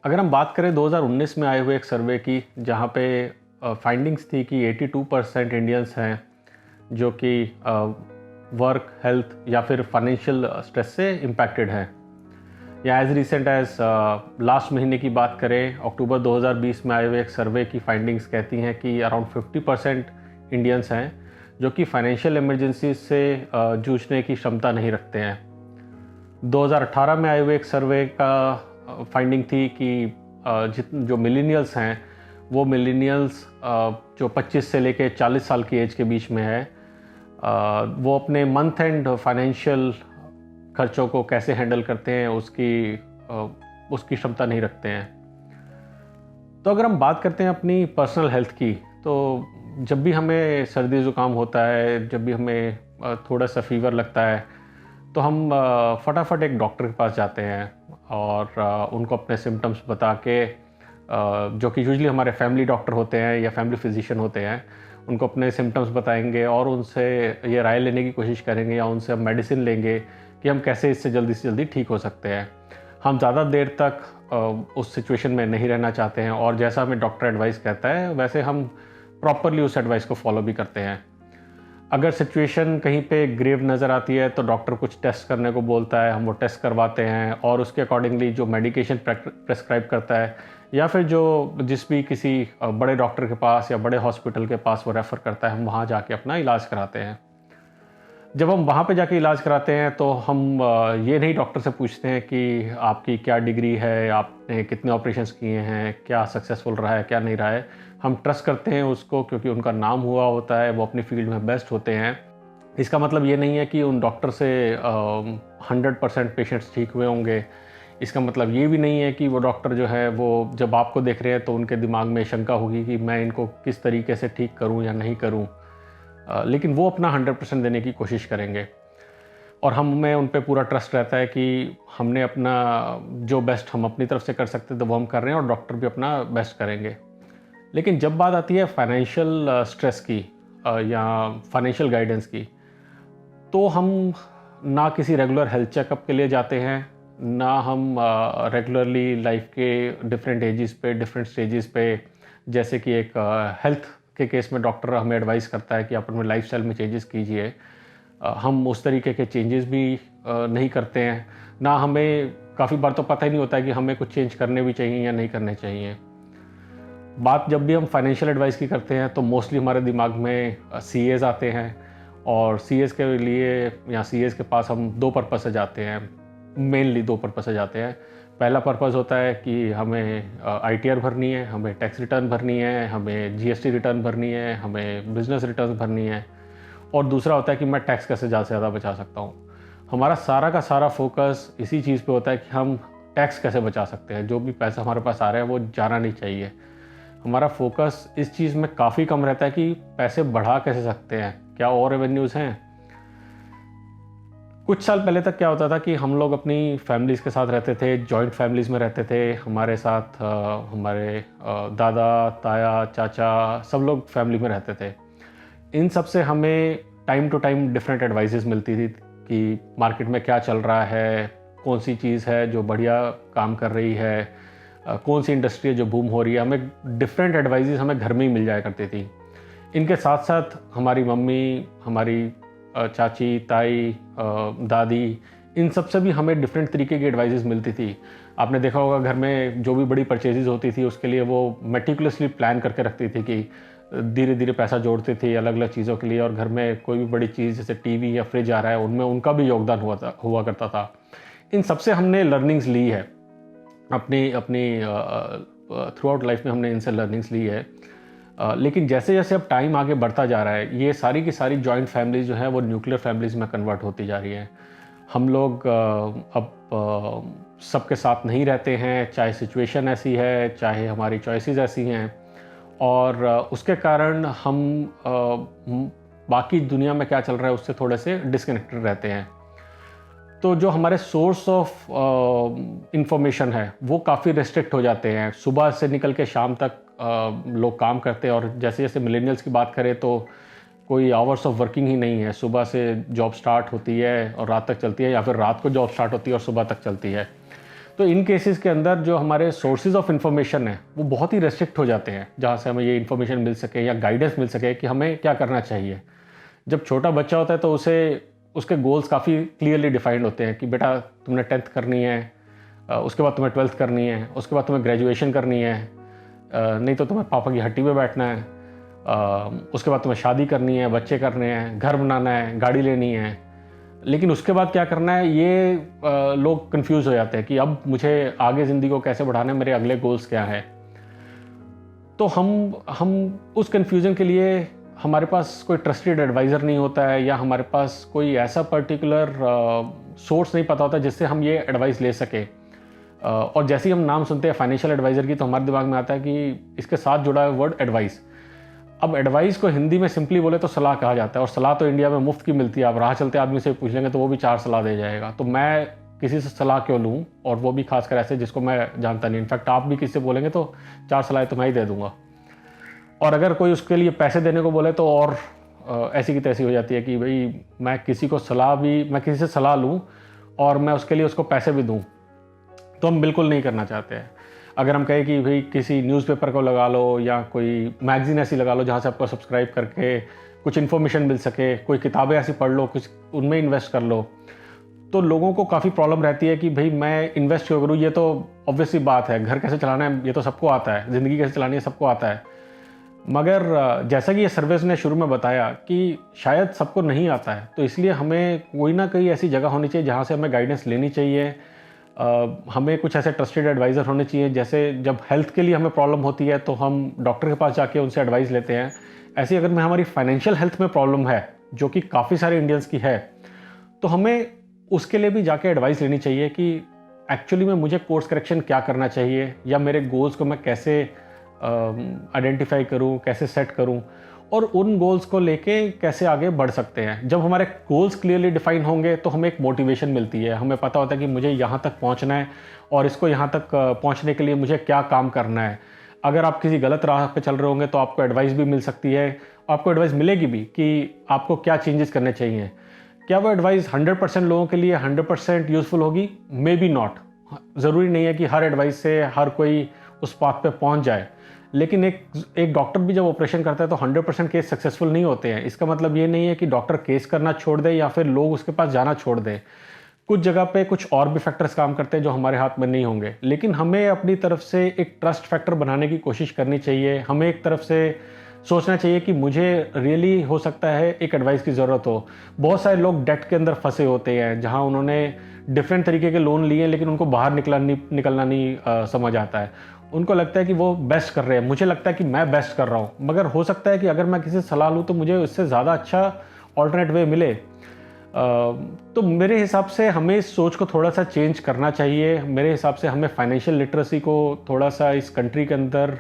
अगर हम बात करें 2019 में आए हुए एक सर्वे की, जहाँ पे फाइंडिंग्स थी कि 82% इंडियंस हैं जो कि वर्क, हेल्थ या फिर फाइनेंशियल स्ट्रेस से इम्पैक्टेड हैं। या एज रिसेंट एज लास्ट महीने की बात करें, अक्टूबर 2020 में आए हुए एक सर्वे की फाइंडिंग्स कहती हैं कि अराउंड 50% इंडियंस हैं जो कि फाइनेंशियल इमरजेंसी से जूझने की क्षमता नहीं रखते हैं। 2018 में आए हुए एक सर्वे का फाइंडिंग थी कि जो मिलेनियल्स हैं वो मिलेनियल्स जो 25 से लेके 40 साल की एज के बीच में है, वो अपने मंथ एंड फाइनेंशियल खर्चों को कैसे हैंडल करते हैं उसकी क्षमता नहीं रखते हैं। तो अगर हम बात करते हैं अपनी पर्सनल हेल्थ की, तो जब भी हमें सर्दी ज़ुकाम होता है, जब भी हमें थोड़ा सा फीवर लगता है, तो हम फटाफट एक डॉक्टर के पास जाते हैं और उनको अपने सिम्टम्स बता के, जो कि यूजुअली हमारे फैमिली डॉक्टर होते हैं या फैमिली फिजिशियन होते हैं, उनको अपने सिम्टम्स बताएंगे और उनसे ये राय लेने की कोशिश करेंगे या उनसे हम मेडिसिन लेंगे कि हम कैसे इससे जल्दी से जल्दी ठीक हो सकते हैं। हम ज़्यादा देर तक उस सिचुएशन में नहीं रहना चाहते हैं और जैसा हमें डॉक्टर एडवाइस कहता है वैसे हम प्रॉपरली उस एडवाइस को फॉलो भी करते हैं। अगर सिचुएशन कहीं पे ग्रेव नज़र आती है तो डॉक्टर कुछ टेस्ट करने को बोलता है, हम वो टेस्ट करवाते हैं और उसके अकॉर्डिंगली जो मेडिकेशन प्रेस्क्राइब करता है या फिर जिस भी किसी बड़े डॉक्टर के पास या बड़े हॉस्पिटल के पास वो रेफ़र करता है, हम वहाँ जाके अपना इलाज कराते हैं। जब हम वहाँ पे जाके इलाज कराते हैं तो हम ये नहीं डॉक्टर से पूछते हैं कि आपकी क्या डिग्री है, आपने कितने ऑपरेशंस किए हैं, क्या सक्सेसफुल रहा है, क्या नहीं रहा है। हम ट्रस्ट करते हैं उसको क्योंकि उनका नाम हुआ होता है, वो अपनी फील्ड में बेस्ट होते हैं। इसका मतलब ये नहीं है कि उन डॉक्टर से 100% पेशेंट्स ठीक हुए होंगे। इसका मतलब ये भी नहीं है कि वो डॉक्टर जो है वो जब आपको देख रहे हैं तो उनके दिमाग में शंका होगी कि मैं इनको किस तरीके से ठीक करूं या नहीं करूं। लेकिन वो अपना 100% देने की कोशिश करेंगे और हमें उन पे पूरा ट्रस्ट रहता है कि हमने अपना जो बेस्ट हम अपनी तरफ से कर सकते थे वो हम कर रहे हैं और डॉक्टर भी अपना बेस्ट करेंगे। लेकिन जब बात आती है फाइनेंशियल स्ट्रेस की या फाइनेंशियल गाइडेंस की, तो हम ना किसी रेगुलर हेल्थ चेकअप के लिए जाते हैं, ना हम रेगुलरली लाइफ के डिफरेंट एजेस पे, डिफरेंट स्टेजेस पे, जैसे कि एक हेल्थ के केस में डॉक्टर हमें एडवाइस करता है कि आप अपने लाइफस्टाइल में चेंजेस कीजिए, हम उस तरीके के चेंजेस भी नहीं करते हैं। ना हमें काफ़ी बार तो पता ही नहीं होता है कि हमें कुछ चेंज करने भी चाहिए या नहीं करने चाहिए। बात जब भी हम फाइनेंशियल एडवाइस की करते हैं तो मोस्टली हमारे दिमाग में सीएज आते हैं और सीएज के लिए या सीएज के पास हम दो पर्पस से जाते हैं, मेनली दो पर्पस से जाते हैं। पहला पर्पस होता है कि हमें आईटीआर भरनी है, हमें टैक्स रिटर्न भरनी है, हमें जीएसटी रिटर्न भरनी है, हमें बिजनेस रिटर्न भरनी है, और दूसरा होता है कि मैं टैक्स कैसे ज़्यादा से ज़्यादा बचा सकता हूँ। हमारा सारा का सारा फोकस इसी चीज़ पे होता है कि हम टैक्स कैसे बचा सकते हैं। जो भी पैसा हमारे पास आ रहा है वो जाना नहीं चाहिए। हमारा फोकस इस चीज़ में काफ़ी कम रहता है कि पैसे बढ़ा कैसे सकते हैं, क्या और रेवेन्यूज़ हैं। कुछ साल पहले तक क्या होता था कि हम लोग अपनी फैमिलीज़ के साथ रहते थे, जॉइंट फैमिलीज़ में रहते थे। हमारे साथ हमारे दादा, ताया, चाचा सब लोग फैमिली में रहते थे। इन सब से हमें time to time different advices मिलती थी कि मार्केट में क्या चल रहा है, कौन सी चीज़ है जो बढ़िया काम कर रही है, कौन सी इंडस्ट्री है जो बूम हो रही है। हमें डिफरेंट एडवाइसेस हमें घर में ही मिल जाया करती थी। इनके साथ साथ हमारी मम्मी, हमारी चाची, ताई, दादी, इन सब से भी हमें डिफरेंट तरीके की एडवाइसेस मिलती थी। आपने देखा होगा घर में जो भी बड़ी परचेजेस होती थी उसके लिए वो मेटिकुलसली प्लान करके रखती थी कि धीरे धीरे पैसा जोड़ती थी अलग अलग चीज़ों के लिए, और घर में कोई भी बड़ी चीज़ जैसे टीवी या फ्रिज आ रहा है उनमें उनका भी योगदान हुआ करता था। इन सबसे हमने लर्निंग्स ली है अपनी अपनी थ्रू आउट लाइफ में, हमने इनसे लर्निंग्स ली है। लेकिन जैसे जैसे अब टाइम आगे बढ़ता जा रहा है, ये सारी की सारी जॉइंट फैमिलीज़ जो है वो न्यूक्लियर फैमिलीज़ में कन्वर्ट होती जा रही हैं। हम लोग अब सबके साथ नहीं रहते हैं, चाहे सिचुएशन ऐसी है, चाहे हमारी चॉइसेस ऐसी हैं, और उसके कारण हम बाकी दुनिया में क्या चल रहा है उससे थोड़े से डिस्कनेक्टेड रहते हैं। तो जो हमारे सोर्स ऑफ इंफॉर्मेशन है वो काफ़ी रेस्ट्रिक्ट हो जाते हैं। सुबह से निकल के शाम तक लोग काम करते हैं, और जैसे जैसे मिलेनियल्स की बात करें तो कोई आवर्स ऑफ वर्किंग ही नहीं है। सुबह से जॉब स्टार्ट होती है और रात तक चलती है, या फिर रात को जॉब स्टार्ट होती है और सुबह तक चलती है। तो इन केसेस के अंदर जो हमारे सोर्सेज ऑफ इंफॉर्मेशन है वो बहुत ही रेस्ट्रिक्ट हो जाते हैं, जहाँ से हमें ये इन्फॉर्मेशन मिल सके या गाइडेंस मिल सके कि हमें क्या करना चाहिए। जब छोटा बच्चा होता है तो उसे उसके गोल्स काफ़ी क्लियरली डिफाइंड होते हैं कि बेटा तुमने 10th करनी है, उसके बाद तुम्हें 12th करनी है, उसके बाद तुम्हें ग्रेजुएशन करनी है, नहीं तो तुम्हें पापा की हट्टी पे बैठना है, उसके बाद तुम्हें शादी करनी है, बच्चे करने हैं, घर बनाना है, गाड़ी लेनी है। लेकिन उसके बाद क्या करना है, ये लोग कंफ्यूज हो जाते हैं कि अब मुझे आगे ज़िंदगी को कैसे बढ़ाना है, मेरे अगले गोल्स क्या हैं। तो हम उस कन्फ्यूज़न के लिए हमारे पास कोई ट्रस्टेड एडवाइज़र नहीं होता है, या हमारे पास कोई ऐसा पर्टिकुलर सोर्स नहीं पता होता जिससे हम ये एडवाइस ले सके। और जैसे ही हम नाम सुनते हैं फाइनेंशियल एडवाइज़र की, तो हमारे दिमाग में आता है कि इसके साथ जुड़ा है वर्ड एडवाइस। अब एडवाइस को हिंदी में सिंपली बोले तो सलाह कहा जाता है, और सलाह तो इंडिया में मुफ्त की मिलती है। आप राह चलते आदमी से पूछ लेंगे तो वो भी 4 सलाह दे जाएगा। तो मैं किसी से सलाह क्यों लूँ, और वो भी खासकर ऐसे जिसको मैं जानता नहीं। इनफैक्ट आप भी किसी से बोलेंगे तो 4 सलाहें तो मैं ही दे दूँगा, और अगर कोई उसके लिए पैसे देने को बोले तो और ऐसी की तैसी हो जाती है कि भाई मैं किसी से सलाह लूँ और मैं उसके लिए उसको पैसे भी दूँ, तो हम बिल्कुल नहीं करना चाहते हैं। अगर हम कहें कि भाई किसी न्यूज़पेपर को लगा लो, या कोई मैगज़ीन ऐसी लगा लो जहाँ से आपको सब्सक्राइब करके कुछ इन्फॉर्मेशन मिल सके, कोई किताबें ऐसी पढ़ लो, कुछ उनमें इन्वेस्ट कर लो, तो लोगों को काफ़ी प्रॉब्लम रहती है कि भाई मैं इन्वेस्ट क्यों करूँ, ये तो ऑब्वियसली बात है, घर कैसे चलाना है ये तो सबको आता है, ज़िंदगी कैसे चलानी है सबको आता है। मगर जैसा कि ये सर्विस ने शुरू में बताया कि शायद सबको नहीं आता है, तो इसलिए हमें कोई ना कोई ऐसी जगह होनी चाहिए जहाँ से हमें गाइडेंस लेनी चाहिए। हमें कुछ ऐसे ट्रस्टेड एडवाइज़र होने चाहिए। जैसे जब हेल्थ के लिए हमें प्रॉब्लम होती है तो हम डॉक्टर के पास जाके उनसे एडवाइस लेते हैं। ऐसे अगर हमारी फाइनेंशियल हेल्थ में प्रॉब्लम है, जो कि काफ़ी सारे इंडियंस की है, तो हमें उसके लिए भी जाके एडवाइस लेनी चाहिए कि एक्चुअली में मुझे कोर्स करेक्शन क्या करना चाहिए, या मेरे गोल्स को मैं कैसे आइडेंटिफाई करूं, कैसे सेट करूं, और उन गोल्स को लेके कैसे आगे बढ़ सकते हैं। जब हमारे गोल्स क्लियरली डिफाइन होंगे तो हमें एक मोटिवेशन मिलती है, हमें पता होता है कि मुझे यहाँ तक पहुँचना है और इसको यहाँ तक पहुँचने के लिए मुझे क्या काम करना है। अगर आप किसी गलत राह पे चल रहे होंगे तो आपको एडवाइस भी मिल सकती है, आपको एडवाइस मिलेगी भी कि आपको क्या चेंजेस करने चाहिए। क्या वो एडवाइस 100% लोगों के लिए 100% यूज़फुल होगी? May be not. ज़रूरी नहीं है कि हर एडवाइस से हर कोई उस पाथ पे पहुंच जाए। लेकिन एक डॉक्टर भी जब ऑपरेशन करता है तो 100% केस सक्सेसफुल नहीं होते हैं। इसका मतलब ये नहीं है कि डॉक्टर केस करना छोड़ दे या फिर लोग उसके पास जाना छोड़ दें। कुछ जगह पे कुछ और भी फैक्टर्स काम करते हैं जो हमारे हाथ में नहीं होंगे, लेकिन हमें अपनी तरफ से एक ट्रस्ट फैक्टर बनाने की कोशिश करनी चाहिए। हमें एक तरफ से सोचना चाहिए कि मुझे रियली हो सकता है एक एडवाइस की ज़रूरत हो। बहुत सारे लोग डेट के अंदर फंसे होते हैं, जहां उन्होंने डिफरेंट तरीके के लोन लिए लेकिन उनको बाहर निकलना नहीं समझ आता है। उनको लगता है कि वो बेस्ट कर रहे हैं, मुझे लगता है कि मैं बेस्ट कर रहा हूँ, मगर हो सकता है कि अगर मैं किसी से सलाह लूँ तो मुझे उससे ज़्यादा अच्छा ऑल्टरनेट वे मिले। तो मेरे हिसाब से हमें इस सोच को थोड़ा सा चेंज करना चाहिए। मेरे हिसाब से हमें फाइनेंशियल लिटरेसी को थोड़ा सा इस कंट्री के अंदर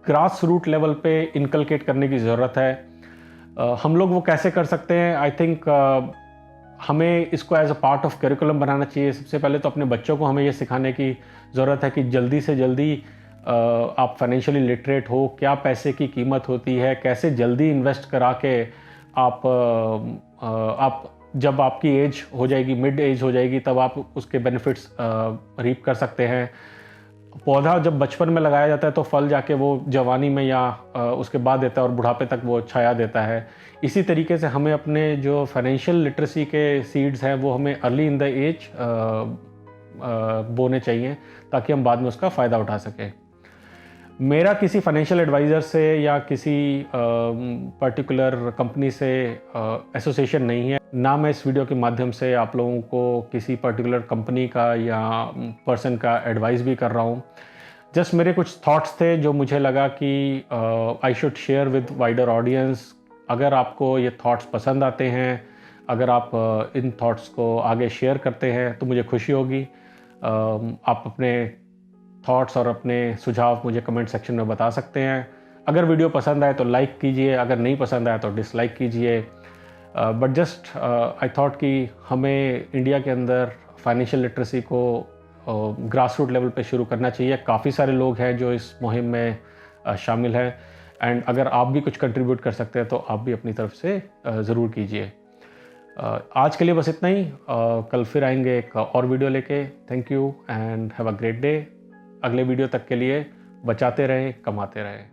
ग्रास रूट लेवल पे इनकलकेट करने की ज़रूरत है। हम लोग वो कैसे कर सकते हैं? आई थिंक हमें इसको as a part of curriculum बनाना चाहिए। सबसे पहले तो अपने बच्चों को हमें ये सिखाने की ज़रूरत है कि जल्दी से जल्दी आप फाइनेंशियली लिटरेट हो, क्या पैसे की कीमत होती है, कैसे जल्दी इन्वेस्ट करा के आप जब आपकी एज हो जाएगी, मिड एज हो जाएगी, तब आप उसके बेनिफिट्स रीप कर सकते हैं। पौधा जब बचपन में लगाया जाता है तो फल जाके वो जवानी में या उसके बाद देता है और बुढ़ापे तक वो छाया देता है। इसी तरीके से हमें अपने जो फाइनेंशियल लिटरेसी के सीड्स हैं वो हमें अर्ली इन द एज बोने चाहिए, ताकि हम बाद में उसका फ़ायदा उठा सकें। मेरा किसी फाइनेंशियल एडवाइज़र से या किसी पर्टिकुलर कंपनी से एसोसिएशन नहीं है, ना मैं इस वीडियो के माध्यम से आप लोगों को किसी पर्टिकुलर कंपनी का या पर्सन का एडवाइस भी कर रहा हूँ। जस्ट मेरे कुछ थॉट्स थे जो मुझे लगा कि I should share with wider audience. अगर आपको ये थॉट्स पसंद आते हैं, अगर आप इन थॉट्स को आगे शेयर करते हैं तो मुझे खुशी होगी। आप अपने थॉट्स और अपने सुझाव मुझे कमेंट सेक्शन में बता सकते हैं। अगर वीडियो पसंद आए तो लाइक कीजिए, अगर नहीं पसंद आए तो डिसलाइक कीजिए। बट जस्ट आई थॉट कि हमें इंडिया के अंदर फाइनेंशियल लिटरेसी को ग्रास रूट लेवल पे शुरू करना चाहिए। काफ़ी सारे लोग हैं जो इस मुहिम में शामिल हैं, एंड अगर आप भी कुछ कंट्रीब्यूट कर सकते हैं तो आप भी अपनी तरफ से ज़रूर कीजिए। आज के लिए बस इतना ही। कल फिर आएंगे एक और वीडियो लेके। Thank you and have a great day. अगले वीडियो तक के लिए बचाते रहें, कमाते रहें।